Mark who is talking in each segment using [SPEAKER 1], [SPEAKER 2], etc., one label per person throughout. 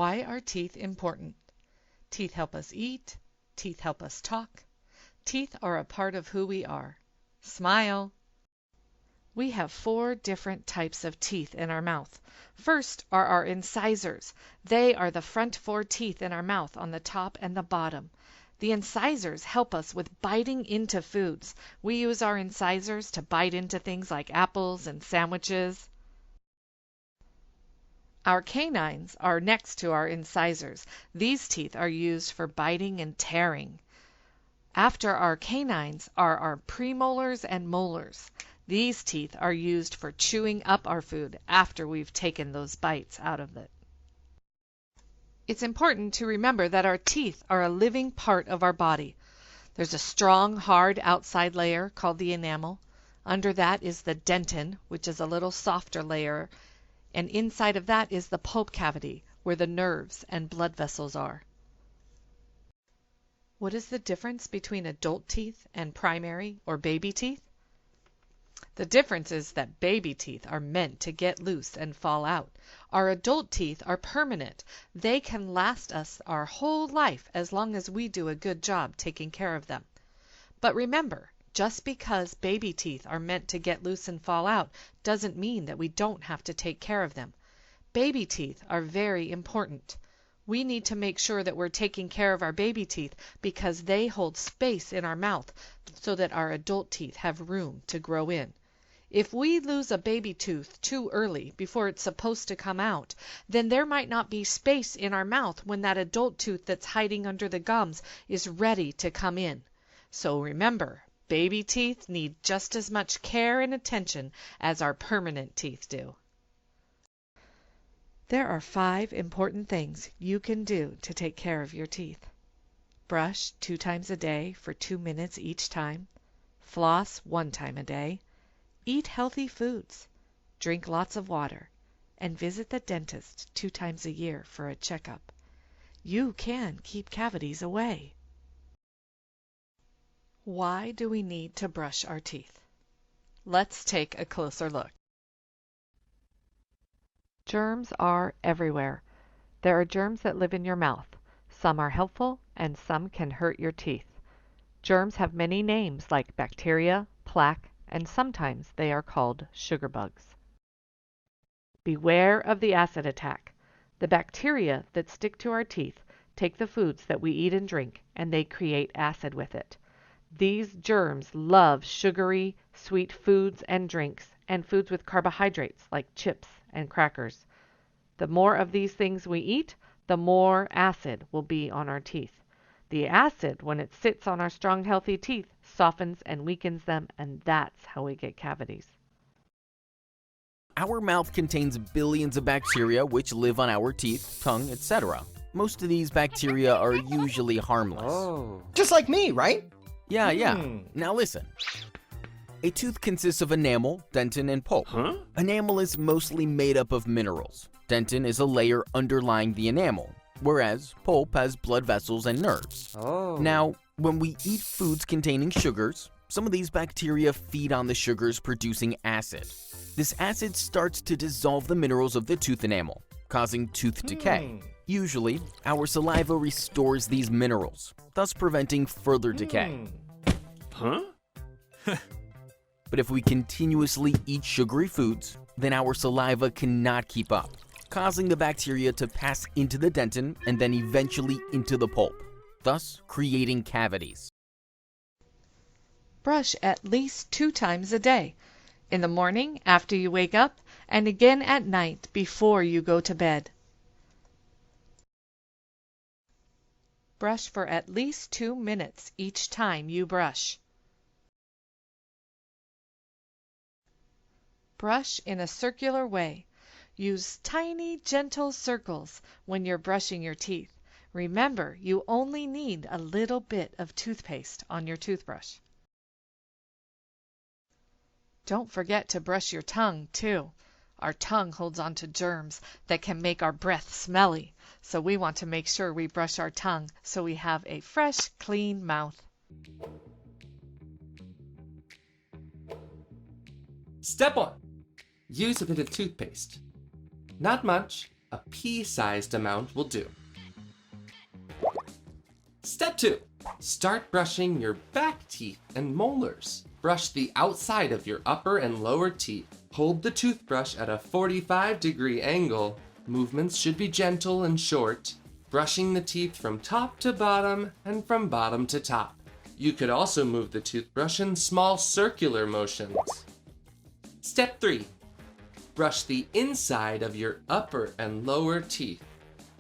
[SPEAKER 1] Why are teeth important? Teeth help us eat. Teeth help us talk. Teeth are a part of who we are. Smile! We have 4 different types of teeth in our mouth. First are our incisors. They are the front 4 teeth in our mouth on the top and the bottom. The incisors help us with biting into foods. We use our incisors to bite into things like apples and sandwiches. Our canines are next to our incisors. These teeth are used for biting and tearing. After our canines are our premolars and molars. These teeth are used for chewing up our food after we've taken those bites out of it. It's important to remember that our teeth are a living part of our body. There's a strong, hard outside layer called the enamel. Under that is the dentin, which is a little softer layer, and inside of that is the pulp cavity, where the nerves and blood vessels are. What is the difference between adult teeth and primary or baby teeth? The difference is that baby teeth are meant to get loose and fall out. Our adult teeth are permanent. They can last us our whole life as long as we do a good job taking care of them. But remember, just because baby teeth are meant to get loose and fall out doesn't mean that we don't have to take care of them. Baby teeth are very important. We need to make sure that we're taking care of our baby teeth because they hold space in our mouth so that our adult teeth have room to grow in. If we lose a baby tooth too early before it's supposed to come out, then there might not be space in our mouth when that adult tooth that's hiding under the gums is ready to come in. So remember, baby teeth need just as much care and attention as our permanent teeth do. There are 5 important things you can do to take care of your teeth. Brush 2 times a day for 2 minutes each time. Floss 1 time a day. Eat healthy foods. Drink lots of water. And visit the dentist 2 times a year for a checkup. You can keep cavities away. Why do we need to brush our teeth? Let's take a closer look. Germs are everywhere. There are germs that live in your mouth. Some are helpful and some can hurt your teeth. Germs have many names like bacteria, plaque, and sometimes they are called sugar bugs. Beware of the acid attack. The bacteria that stick to our teeth take the foods that we eat and drink and they create acid with it. These germs love sugary, sweet foods and drinks and foods with carbohydrates like chips and crackers. The more of these things we eat, the more acid will be on our teeth. The acid, when it sits on our strong, healthy teeth, softens and weakens them, and that's how we get cavities.
[SPEAKER 2] Our mouth contains billions of bacteria which live on our teeth, tongue, etc. Most of these bacteria are usually harmless.
[SPEAKER 3] Oh. Just like me, right?
[SPEAKER 2] Yeah. Now listen. A tooth consists of enamel, dentin, and pulp. Enamel is mostly made up of minerals. Dentin is a layer underlying the enamel, whereas pulp has blood vessels and nerves.
[SPEAKER 3] Oh.
[SPEAKER 2] Now, when we eat foods containing sugars, some of these bacteria feed on the sugars producing acid. This acid starts to dissolve the minerals of the tooth enamel, causing tooth decay. Usually, our saliva restores these minerals, thus preventing further decay. But if we continuously eat sugary foods, then our saliva cannot keep up, causing the bacteria to pass into the dentin and then eventually into the pulp, thus creating cavities.
[SPEAKER 1] Brush at least 2 times a day. In the morning after you wake up and again at night before you go to bed. Brush for at least 2 minutes each time you brush. Brush in a circular way. Use tiny, gentle circles when you're brushing your teeth. Remember, you only need a little bit of toothpaste on your toothbrush. Don't forget to brush your tongue, too. Our tongue holds on to germs that can make our breath smelly, so we want to make sure we brush our tongue so we have a fresh, clean mouth.
[SPEAKER 3] Step 1. Use a bit of toothpaste. Not much,
[SPEAKER 4] A pea-sized amount will do. Step 2. Start brushing your back teeth and molars. Brush the outside of your upper and lower teeth. Hold the toothbrush at a 45-degree angle. Movements should be gentle and short, brushing the teeth from top to bottom and from bottom to top. You could also move the toothbrush in small circular motions. Step 3. Brush the inside of your upper and lower teeth.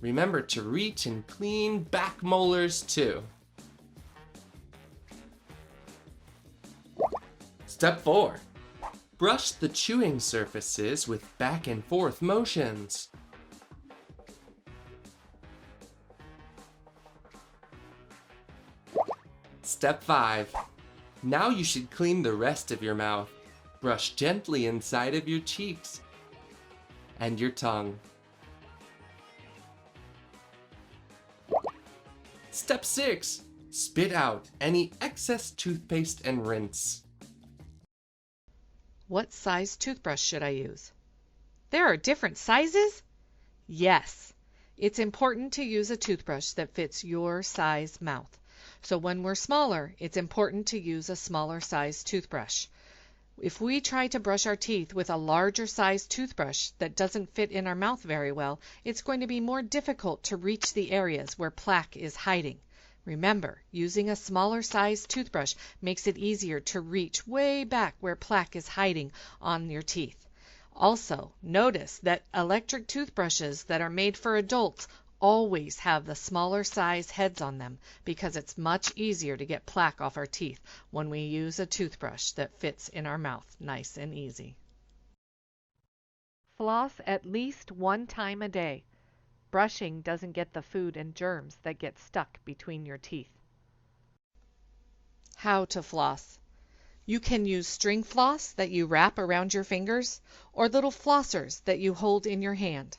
[SPEAKER 4] Remember to reach and clean back molars too. Step 4. Brush the chewing surfaces with back and forth motions. Step 5. Now you should clean the rest of your mouth. Brush gently inside of your cheeks and your tongue. Step 6. Spit out any excess toothpaste and rinse.
[SPEAKER 1] What size toothbrush should I use? There are different sizes? Yes. It's important to use a toothbrush that fits your size mouth. So when we're smaller, it's important to use a smaller size toothbrush. If we try to brush our teeth with a larger size toothbrush that doesn't fit in our mouth very well, it's going to be more difficult to reach the areas where plaque is hiding. Remember, using a smaller size toothbrush makes it easier to reach way back where plaque is hiding on your teeth. Also, notice that electric toothbrushes that are made for adults always have the smaller size heads on them because it's much easier to get plaque off our teeth when we use a toothbrush that fits in our mouth nice and easy. Floss at least 1 time a day. Brushing doesn't get the food and germs that get stuck between your teeth. How to floss. You can use string floss that you wrap around your fingers or little flossers that you hold in your hand.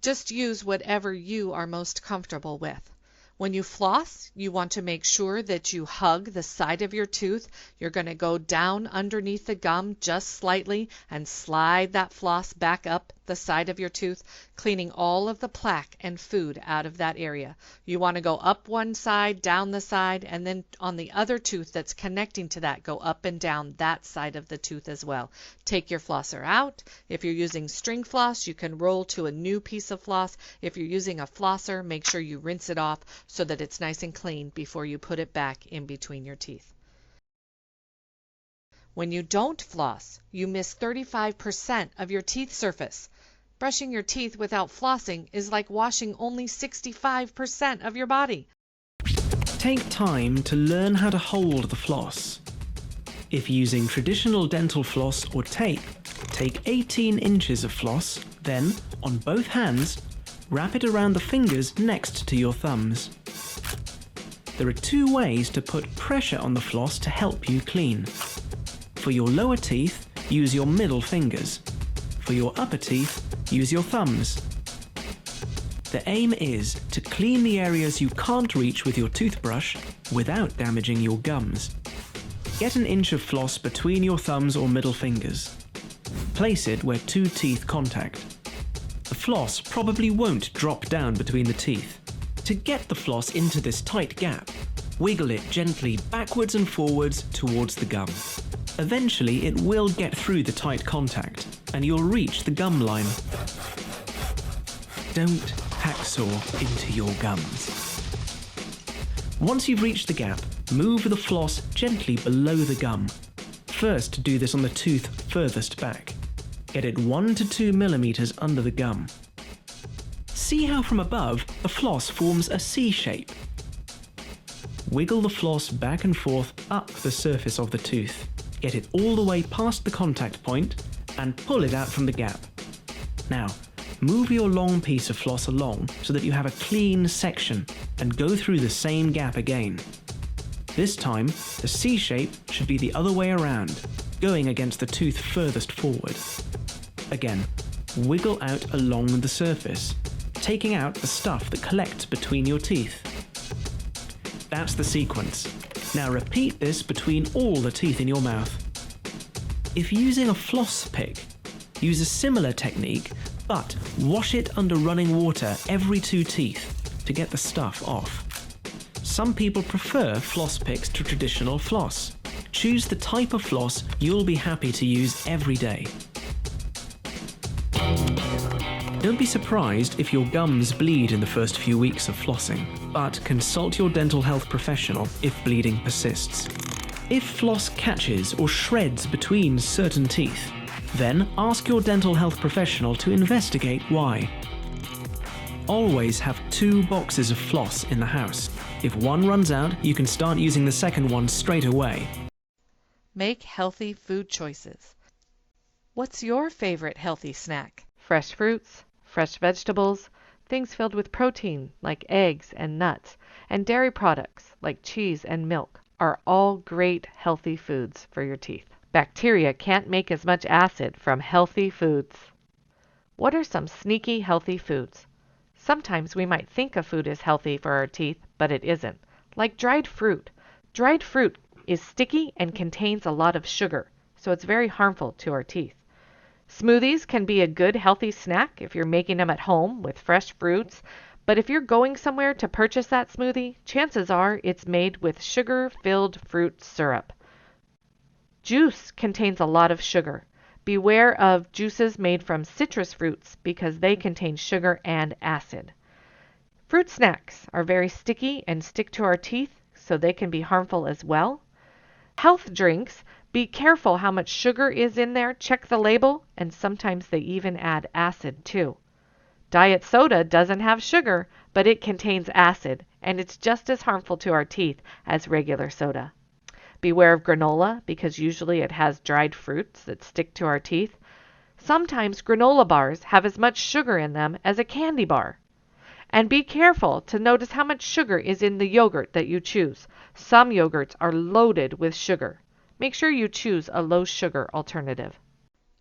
[SPEAKER 1] Just use whatever you are most comfortable with. When you floss, you want to make sure that you hug the side of your tooth. You're going to go down underneath the gum just slightly and slide that floss back up the side of your tooth, cleaning all of the plaque and food out of that area. You want to go up one side, down the side, and then on the other tooth that's connecting to that, go up and down that side of the tooth as well. Take your flosser out. If you're using string floss, you can roll to a new piece of floss. If you're using a flosser, make sure you rinse it off so that it's nice and clean before you put it back in between your teeth. When you don't floss, you miss 35% of your teeth surface. Brushing your teeth without flossing is like washing only 65% of your body.
[SPEAKER 5] Take time to learn how to hold the floss. If using traditional dental floss or tape, take 18 inches of floss, then, on both hands, wrap it around the fingers next to your thumbs. There are 2 ways to put pressure on the floss to help you clean. For your lower teeth, use your middle fingers. For your upper teeth, use your thumbs. The aim is to clean the areas you can't reach with your toothbrush without damaging your gums. Get an inch of floss between your thumbs or middle fingers. Place it where 2 teeth contact. The floss probably won't drop down between the teeth. To get the floss into this tight gap, wiggle it gently backwards and forwards towards the gum. Eventually it will get through the tight contact and you'll reach the gum line. Don't hacksaw into your gums. Once you've reached the gap, move the floss gently below the gum. First do this on the tooth furthest back. Get it 1 to 2 millimeters under the gum. See how from above the floss forms a C shape. Wiggle the floss back and forth up the surface of the tooth. Get it all the way past the contact point and pull it out from the gap. Now, move your long piece of floss along so that you have a clean section and go through the same gap again. This time, the C shape should be the other way around, going against the tooth furthest forward. Again, wiggle out along the surface, taking out the stuff that collects between your teeth. That's the sequence. Now repeat this between all the teeth in your mouth. If using a floss pick, use a similar technique, But wash it under running water every 2 teeth to get the stuff off. Some people prefer floss picks to traditional floss. Choose the type of floss you'll be happy to use every day. Don't be surprised if your gums bleed in the first few weeks of flossing, but consult your dental health professional if bleeding persists. If floss catches or shreds between certain teeth, then ask your dental health professional to investigate why. Always have 2 boxes of floss in the house. If one runs out, you can start using the second one straight away.
[SPEAKER 1] Make healthy food choices. What's your favorite healthy snack? Fresh fruits, fresh vegetables, things filled with protein like eggs and nuts, and dairy products like cheese and milk are all great healthy foods for your teeth. Bacteria can't make as much acid from healthy foods. What are some sneaky healthy foods? Sometimes we might think a food is healthy for our teeth, but it isn't. Like dried fruit. Dried fruit is sticky and contains a lot of sugar, so it's very harmful to our teeth. Smoothies can be a good healthy snack if you're making them at home with fresh fruits, but if you're going somewhere to purchase that smoothie, chances are it's made with sugar-filled fruit syrup. Juice contains a lot of sugar. Beware of juices made from citrus fruits because they contain sugar and acid. Fruit snacks are very sticky and stick to our teeth, so they can be harmful as well. Health drinks, be careful how much sugar is in there, check the label, and sometimes they even add acid too. Diet soda doesn't have sugar, but it contains acid, and it's just as harmful to our teeth as regular soda. Beware of granola, because usually it has dried fruits that stick to our teeth. Sometimes granola bars have as much sugar in them as a candy bar. And be careful to notice how much sugar is in the yogurt that you choose. Some yogurts are loaded with sugar. Make sure you choose a low sugar alternative.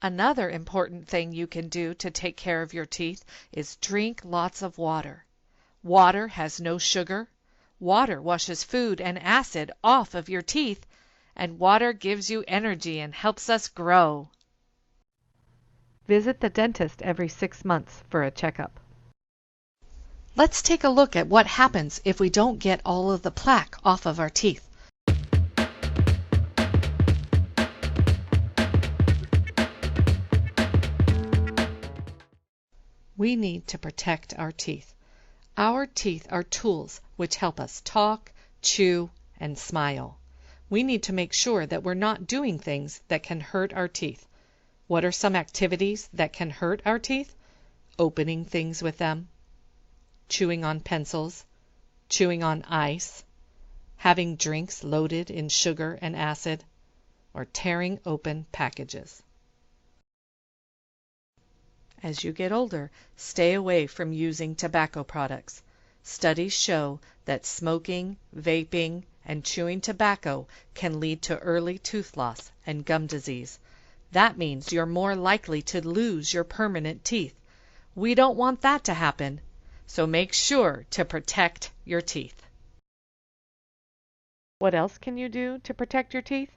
[SPEAKER 1] Another important thing you can do to take care of your teeth is drink lots of water. Water has no sugar. Water washes food and acid off of your teeth, and water gives you energy and helps us grow. Visit the dentist every 6 months for a checkup. Let's take a look at what happens if we don't get all of the plaque off of our teeth. We need to protect our teeth. Our teeth are tools which help us talk, chew, and smile. We need to make sure that we're not doing things that can hurt our teeth. What are some activities that can hurt our teeth? Opening things with them, chewing on pencils, chewing on ice, having drinks loaded in sugar and acid, or tearing open packages. As you get older, stay away from using tobacco products. Studies show that smoking, vaping, and chewing tobacco can lead to early tooth loss and gum disease. That means you're more likely to lose your permanent teeth. We don't want that to happen, so make sure to protect your teeth. What else can you do to protect your teeth?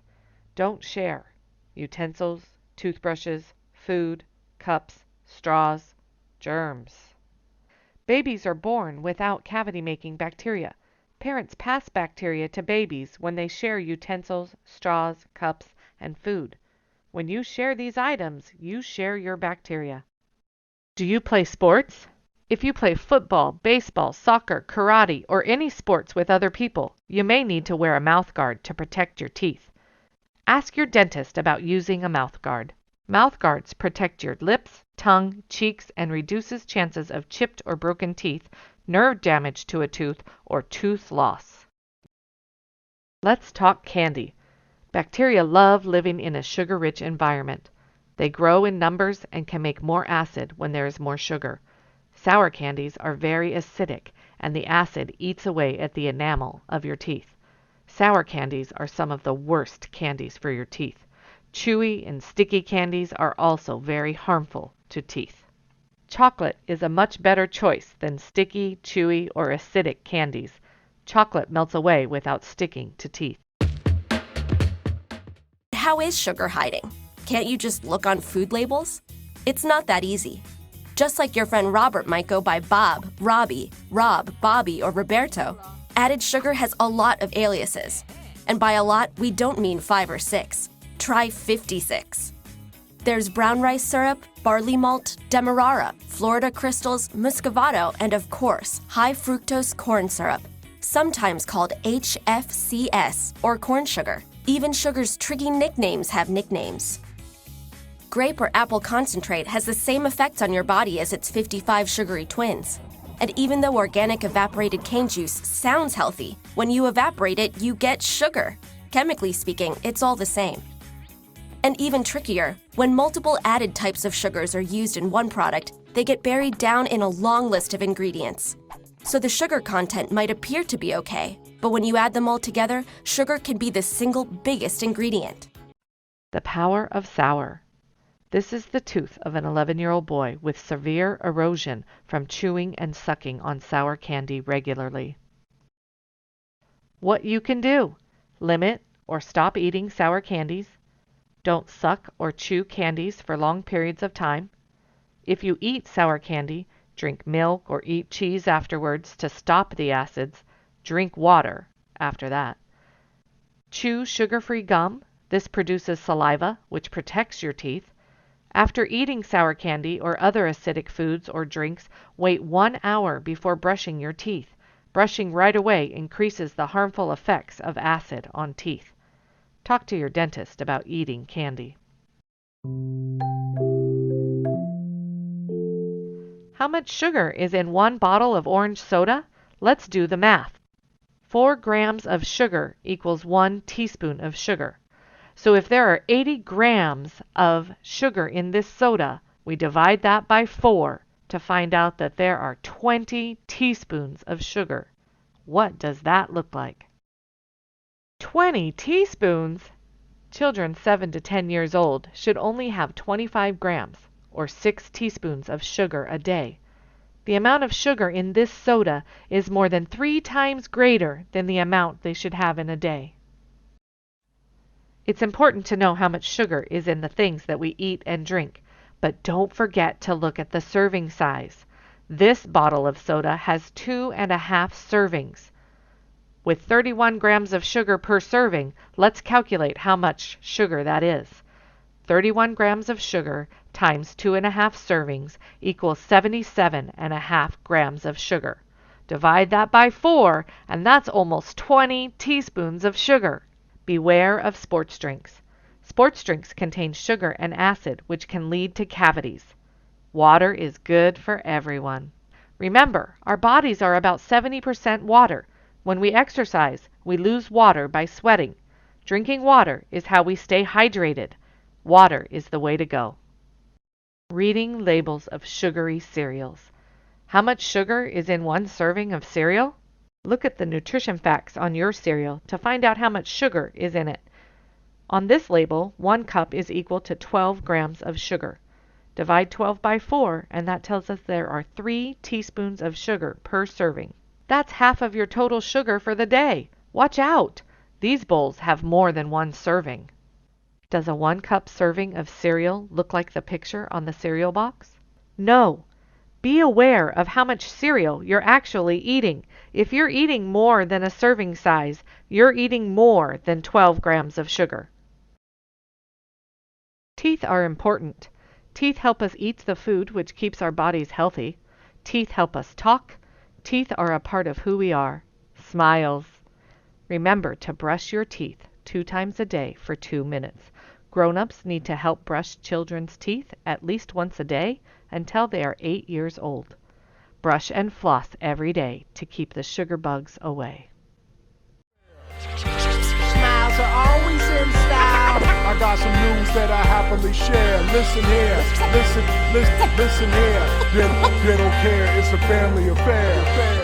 [SPEAKER 1] Don't share utensils, toothbrushes, food, cups, straws, germs. Babies are born without cavity-making bacteria. Parents pass bacteria to babies when they share utensils, straws, cups, and food. When you share these items, you share your bacteria. Do you play sports? If you play football, baseball, soccer, karate, or any sports with other people, you may need to wear a mouth guard to protect your teeth. Ask your dentist about using a mouth guard. Mouth guards protect your lips, tongue, cheeks, and reduces chances of chipped or broken teeth, nerve damage to a tooth, or tooth loss. Let's talk candy. Bacteria love living in a sugar-rich environment. They grow in numbers and can make more acid when there is more sugar. Sour candies are very acidic, and the acid eats away at the enamel of your teeth. Sour candies are some of the worst candies for your teeth. Chewy and sticky candies are also very harmful to teeth. Chocolate is a much better choice than sticky, chewy, or acidic candies. Chocolate melts away without sticking to teeth.
[SPEAKER 6] How is sugar hiding? Can't you just look on food labels? It's not that easy. just like your friend Robert might go by Bob, Robbie, Rob, Bobby, or Roberto. Added sugar has a lot of aliases. And by a lot, we don't mean 5 or 6. Try 56. There's brown rice syrup, barley malt, demerara, Florida crystals, muscovado, and of course, high fructose corn syrup, sometimes called HFCS or corn sugar. Even sugar's tricky nicknames have nicknames. Grape or apple concentrate has the same effects on your body as its 55 sugary twins. And even though organic evaporated cane juice sounds healthy, when you evaporate it, you get sugar. Chemically speaking, it's all the same. And even trickier, when multiple added types of sugars are used in one product, they get buried down in a long list of ingredients. So the sugar content might appear to be okay, but when you add them all together, sugar can be the single biggest ingredient.
[SPEAKER 1] The power of sour. This is the tooth of an 11-year-old boy with severe erosion from chewing and sucking on sour candy regularly. What you can do: limit or stop eating sour candies. Don't suck or chew candies for long periods of time. If you eat sour candy, drink milk or eat cheese afterwards to stop the acids. Drink water after that. Chew sugar-free gum. This produces saliva, which protects your teeth. After eating sour candy or other acidic foods or drinks, wait 1 hour before brushing your teeth. Brushing right away increases the harmful effects of acid on teeth. Talk to your dentist about eating candy. How much sugar is in 1 bottle of orange soda? Let's do the math. 4 grams of sugar equals 1 teaspoon of sugar. So if there are 80 grams of sugar in this soda, we divide that by 4 to find out that there are 20 teaspoons of sugar. What does that look like? 20 teaspoons? Children 7 to 10 years old should only have 25 grams, or 6 teaspoons of sugar a day. The amount of sugar in this soda is more than 3 times greater than the amount they should have in a day. It's important to know how much sugar is in the things that we eat and drink, but don't forget to look at the serving size. This bottle of soda has 2.5 servings. With 31 grams of sugar per serving, let's calculate how much sugar that is. 31 grams of sugar times 2.5 servings equals 77.5 grams of sugar. Divide that by 4, and that's almost 20 teaspoons of sugar. Beware of sports drinks. Sports drinks contain sugar and acid, which can lead to cavities. Water is good for everyone. Remember, our bodies are about 70% water. When we exercise, we lose water by sweating. Drinking water is how we stay hydrated. Water is the way to go. Reading labels of sugary cereals. How much sugar is in 1 serving of cereal? Look at the nutrition facts on your cereal to find out how much sugar is in it. On this label, 1 cup is equal to 12 grams of sugar. Divide 12 by 4, and that tells us there are 3 teaspoons of sugar per serving. That's half of your total sugar for the day. Watch out! These bowls have more than 1 serving. Does a 1 cup serving of cereal look like the picture on the cereal box? No. Be aware of how much cereal you're actually eating. If you're eating more than a serving size, you're eating more than 12 grams of sugar. Teeth are important. Teeth help us eat the food which keeps our bodies healthy. Teeth help us talk. Teeth are a part of who we are. Smiles. Remember to brush your teeth 2 times a day for 2 minutes. Grown-ups need to help brush children's teeth at least once a day until they are 8 years old. Brush and floss every day to keep the sugar bugs away.
[SPEAKER 7] Smiles are always in style. I got some news that I happily share. Listen here, listen here. They don't care, it's a family affair.